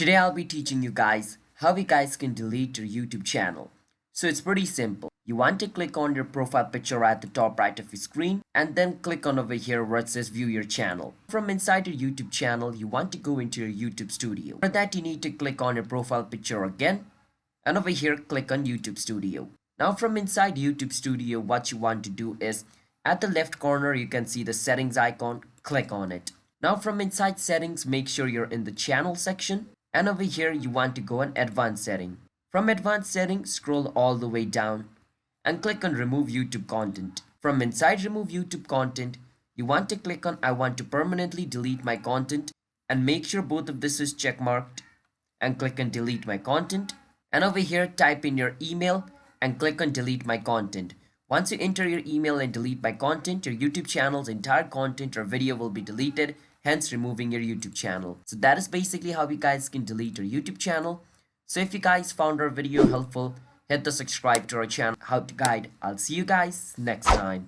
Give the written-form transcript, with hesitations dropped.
Today I'll be teaching you guys how you guys can delete your YouTube channel. So it's pretty simple. You want to click on your profile picture at the top right of your screen and then click on over here where it says view your channel. From inside your YouTube channel, you want to go into your YouTube studio. For that you need to click on your profile picture again and over here click on YouTube studio. Now from inside YouTube studio, what you want to do is at the left corner you can see the settings icon, click on it. Now from inside settings, make sure you're in the channel section and over here you want to go on advanced setting. From advanced setting, scroll all the way down and click on remove YouTube content. From inside remove YouTube content, you want to click on I want to permanently delete my content and make sure both of this is check marked and click on delete my content. And over here type in your email and click on delete my content. Once you enter your email and delete my content, your YouTube channel's entire content or video will be deleted, hence removing your YouTube channel. So that is basically how you guys can delete your YouTube channel. So if you guys found our video helpful, hit the subscribe to our channel how to guide. I'll see you guys next time.